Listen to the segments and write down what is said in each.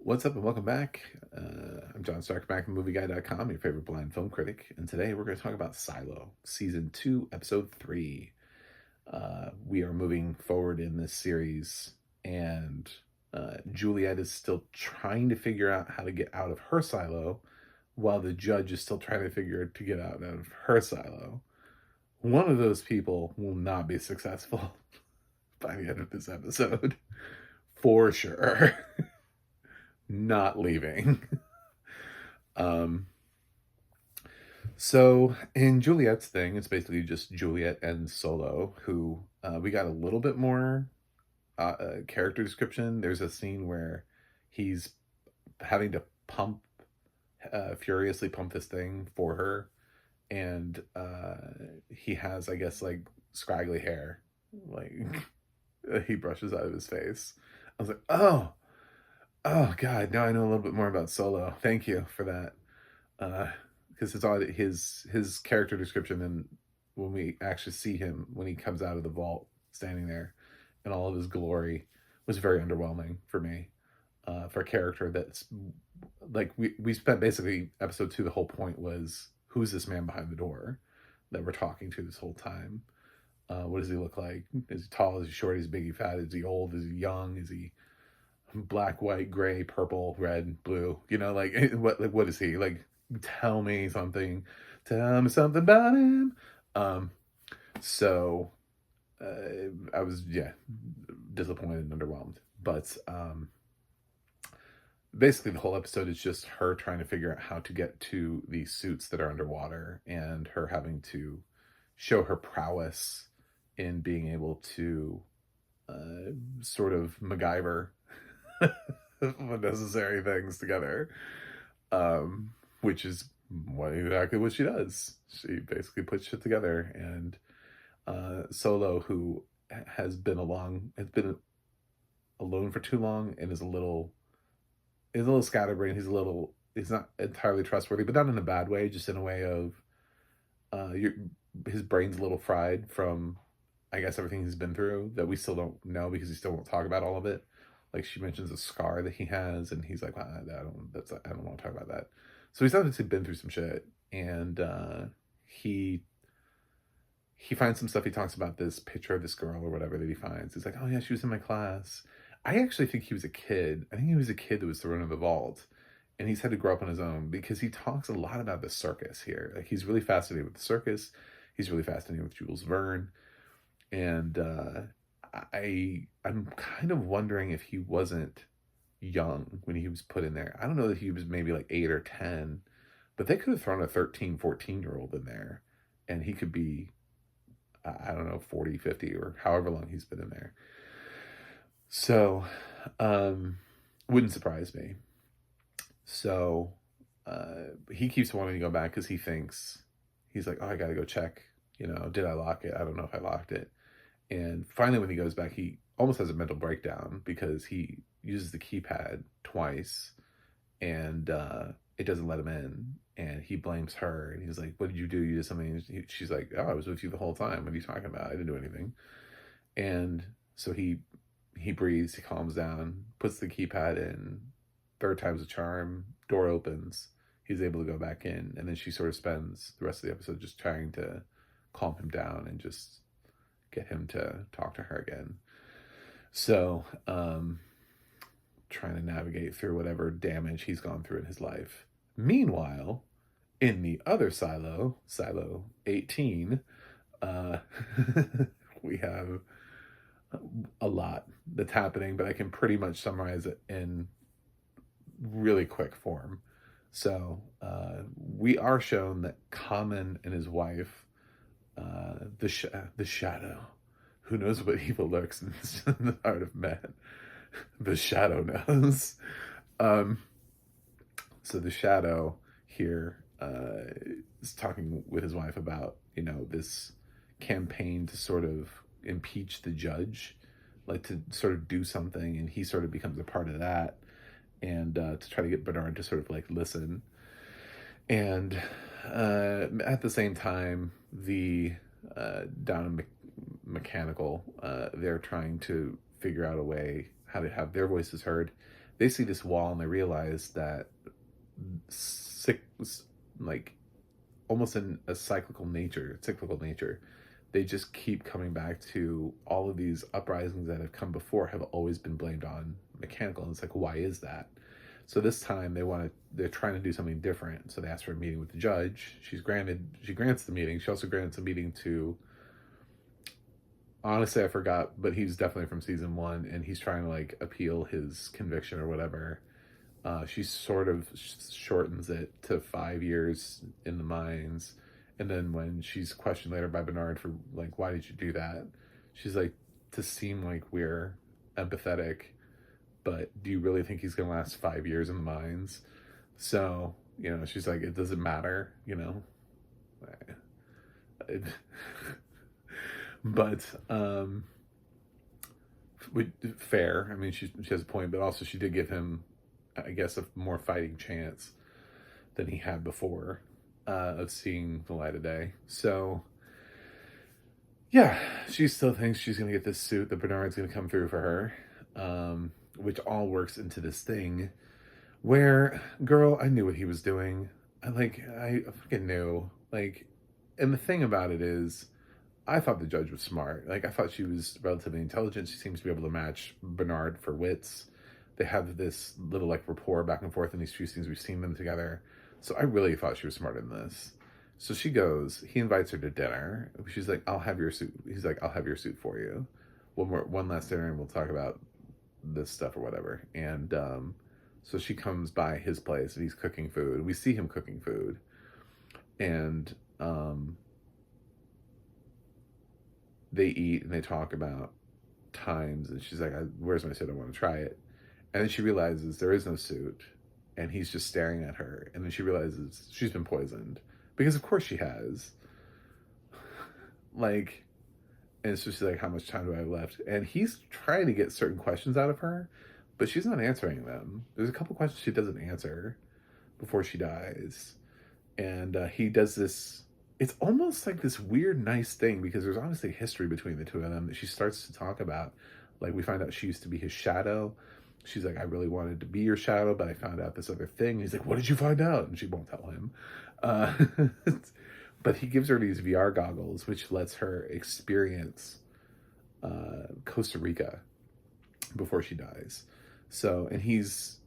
What's up and welcome back. I'm John Stark back from MovieGuy.com, your favorite blind film critic. And today we're going to talk about Silo, Season 2, Episode 3. We are moving forward in this series, and Juliet is still trying to figure out how to get out of her silo, while the judge is still trying to figure to get out of her silo. One of those people will not be successful by the end of this episode, for sure. Not leaving. um so in Juliet's thing, it's basically just Juliet and Solo, who we got a little bit more character description. There's a scene where he's having to furiously pump this thing for her, and he has, I guess, like scraggly hair, like he brushes out of his face. I was like, oh God, now I know a little bit more about Solo. Thank you for that. Because it's odd, his character description, and when we actually see him when he comes out of the vault standing there in all of his glory, was very underwhelming for me. For a character that's like, we spent basically episode 2, the whole point was, who's this man behind the door that we're talking to this whole time? What does he look like? Is he tall? Is he short? Is he big? Is he fat? Is he old? Is he young? Is he black, white, gray, purple, red, blue? You know, like what is he? Like, tell me something. Tell me something about him. So I was, disappointed and underwhelmed. But basically the whole episode is just her trying to figure out how to get to these suits that are underwater, and her having to show her prowess in being able to sort of MacGyver unnecessary things together, which is exactly what she does. She basically puts shit together, and Solo, who has been alone for too long and is a little scatterbrained. He's not entirely trustworthy, but not in a bad way, just in a way of his brain's a little fried from, I guess, everything he's been through that we still don't know, because he still won't talk about all of it. Like, she mentions a scar that he has, and he's like, I don't want to talk about that. So he's obviously been through some shit, and he finds some stuff. He talks about this picture of this girl or whatever that he finds. He's like, oh yeah, she was in my class. I actually think he was a kid. I think he was a kid that was thrown in the vault, and he's had to grow up on his own, because he talks a lot about the circus here. Like, he's really fascinated with the circus. He's really fascinated with Jules Verne, and I'm kind of wondering if he wasn't young when he was put in there. I don't know that he was maybe like 8 or 10, but they could have thrown a 13, 14-year-old in there, and he could be, I don't know, 40, 50, or however long he's been in there. So, wouldn't surprise me. So, he keeps wanting to go back because he's like, oh, I gotta go check, did I lock it? I don't know if I locked it. And finally, when he goes back, he almost has a mental breakdown, because he uses the keypad twice, and it doesn't let him in. And he blames her, and he's like, what did you do? You did something? She's like, oh, I was with you the whole time. What are you talking about? I didn't do anything. And so he breathes, he calms down, puts the keypad in. Third time's a charm. Door opens. He's able to go back in. And then she sort of spends the rest of the episode just trying to calm him down and just get him to talk to her again. So, trying to navigate through whatever damage he's gone through in his life. Meanwhile, in the other silo 18, uh, we have a lot that's happening, but I can pretty much summarize it in really quick form. So, we are shown that Common and his wife, the Shadow, who knows what evil lurks in the heart of man? The Shadow knows. So the Shadow here is talking with his wife about, this campaign to sort of impeach the judge, like to sort of do something, and he sort of becomes a part of that, and to try to get Bernard to sort of like listen. And at the same time, the down in mechanical, they're trying to figure out a way how to have their voices heard. they see this wall and they realize that sick, like almost in a cyclical nature, they just keep coming back to all of these uprisings that have come before have always been blamed on mechanical. And it's like, why is that? So this time they're trying to do something different. So they ask for a meeting with the judge. She grants the meeting. She also grants a meeting to, honestly, I forgot, but he's definitely from season 1, and he's trying to like appeal his conviction or whatever. She sort of shortens it to 5 years in the mines. And then when she's questioned later by Bernard for like, why did you do that? She's like, to seem like we're empathetic, but do you really think he's going to last 5 years in the mines? So, she's like, it doesn't matter, but, fair. I mean, she has a point, but also she did give him, I guess, a more fighting chance than he had before of seeing the light of day. So, yeah, she still thinks she's going to get this suit, that Bernard's going to come through for her, which all works into this thing where, girl, I knew what he was doing. I fucking knew. And the thing about it is, I thought the judge was smart. I thought she was relatively intelligent. She seems to be able to match Bernard for wits. They have this little rapport back and forth in these few scenes we've seen them together. So I really thought she was smarter than this. So she goes, he invites her to dinner. She's like, I'll have your suit. He's like, I'll have your suit for you. One last dinner and we'll talk about this stuff or whatever. And so she comes by his place and he's cooking food. We see him cooking food. And they eat and they talk about times. And she's like, where's my suit? I want to try it. And then she realizes there is no suit, and he's just staring at her. And then she realizes she's been poisoned, because of course she has. And so she's like, how much time do I have left? And he's trying to get certain questions out of her, but she's not answering them. There's a couple questions she doesn't answer before she dies. And he does this, it's almost like this weird, nice thing, because there's obviously a history between the two of them that she starts to talk about. We find out she used to be his shadow. She's like, I really wanted to be your shadow, but I found out this other thing. He's like, what did you find out? And she won't tell him. But he gives her these VR goggles, which lets her experience Costa Rica before she dies. So, and he's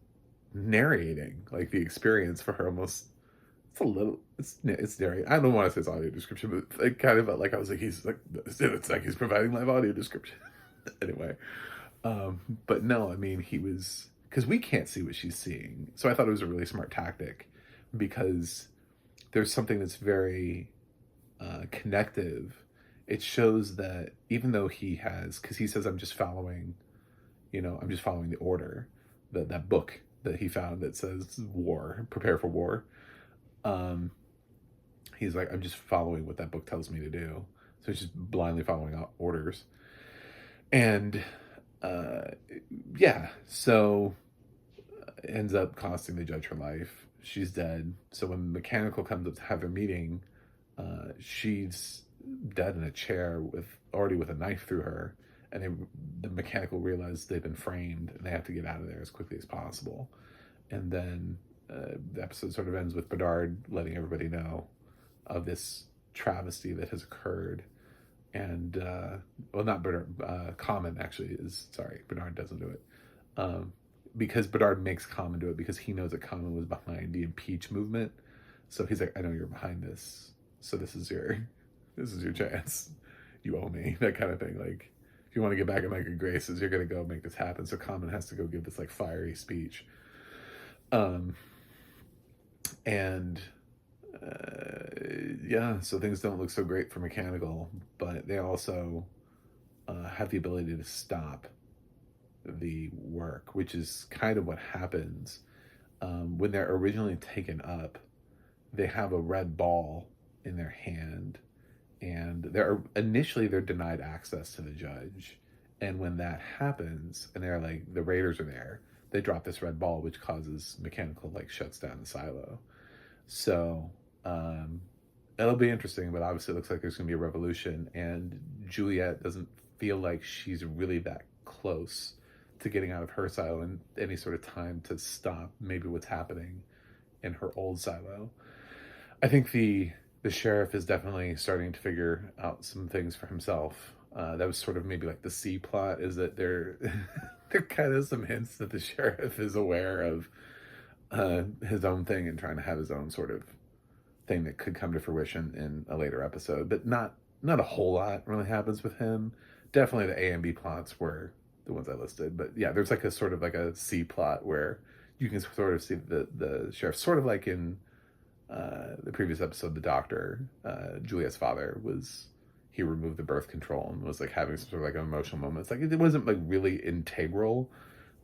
narrating the experience for her almost. It's narrating. I don't want to say it's audio description, but kind of I was like, it's like he's providing live audio description. Anyway. But no, I mean, because we can't see what she's seeing. So I thought it was a really smart tactic, because there's something that's very connective. It shows that even though because he says, I'm just following the order, that book that he found that says war, prepare for war. He's like, I'm just following what that book tells me to do. So he's just blindly following orders. And so ends up costing the judge her life. She's dead. So when Mechanical comes up to have their meeting, she's dead in a chair already with a knife through her. And the Mechanical realize they've been framed and they have to get out of there as quickly as possible. And then the episode sort of ends with Bernard letting everybody know of this travesty that has occurred. And, not Bernard, Common actually Bernard doesn't do it. Because Bernard makes Common do it, because he knows that Common was behind the impeach movement. So he's like, I know you're behind this. So this is your chance. You owe me, that kind of thing. If you want to get back in my good graces, you're going to go make this happen. So Common has to go give this fiery speech. So things don't look so great for Mechanical, but they also have the ability to stop the work, which is kind of what happens when they're originally taken up. They have a red ball in their hand, and they're denied access to the judge. And when that happens, and they're like, the raiders are there, they drop this red ball, which causes Mechanical shuts down the silo. So it'll be interesting, but obviously it looks like there's going to be a revolution, and Juliet doesn't feel like she's really that close to getting out of her silo and any sort of time to stop maybe what's happening in her old silo. I think the sheriff is definitely starting to figure out some things for himself. That was sort of maybe like the C plot, is that there there kind of some hints that the sheriff is aware of his own thing and trying to have his own sort of thing that could come to fruition in a later episode, but not a whole lot really happens with him. Definitely the A and B plots were the ones I listed, but yeah, there's like a sort of like a C plot where you can sort of see the sheriff, sort of like in the previous episode, the doctor, Juliet's father, he removed the birth control and was like having some sort of like an emotional moment. It's like it wasn't like really integral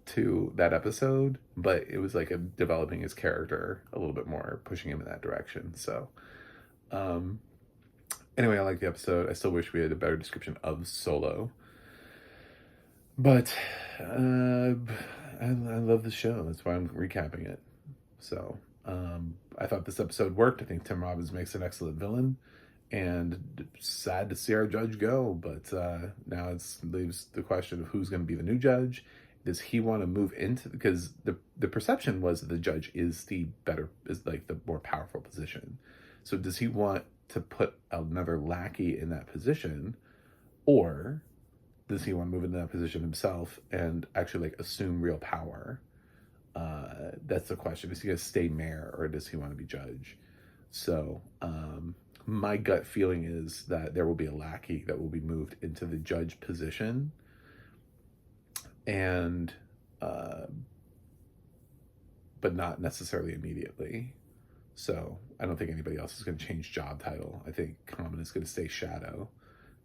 to that episode, but it was like developing his character a little bit more, pushing him in that direction. So anyway, I like the episode. I still wish we had a better description of Solo, but I love the show. That's why I'm recapping it. So I thought this episode worked. I think Tim Robbins makes an excellent villain, and sad to see our judge go, but now it leaves the question of who's going to be the new judge. Does he want to move into, because the perception was that the judge is like the more powerful position. So does he want to put another lackey in that position, or does he want to move into that position himself and actually like assume real power? That's the question. Is he going to stay mayor, or does he want to be judge? So my gut feeling is that there will be a lackey that will be moved into the judge position, and but not necessarily immediately. So I don't think anybody else is going to change job title. I think Common is going to stay shadow,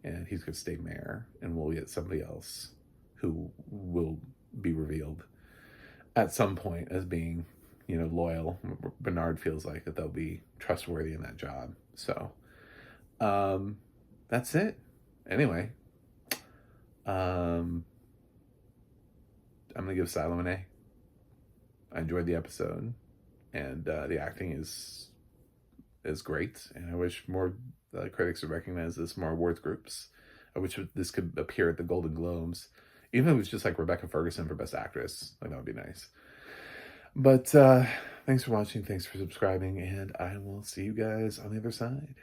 and he's going to stay mayor, and we'll get somebody else who will be revealed at some point as being, loyal. Bernard feels like that they'll be trustworthy in that job. So that's it. Anyway, I'm gonna give Silo an A. I enjoyed the episode, and the acting is great, and I wish more critics would recognize this, more awards groups. I wish this could appear at the Golden Globes, even if it was just like Rebecca Ferguson for Best Actress. Like, that would be nice. But thanks for watching, thanks for subscribing, and I will see you guys on the other side.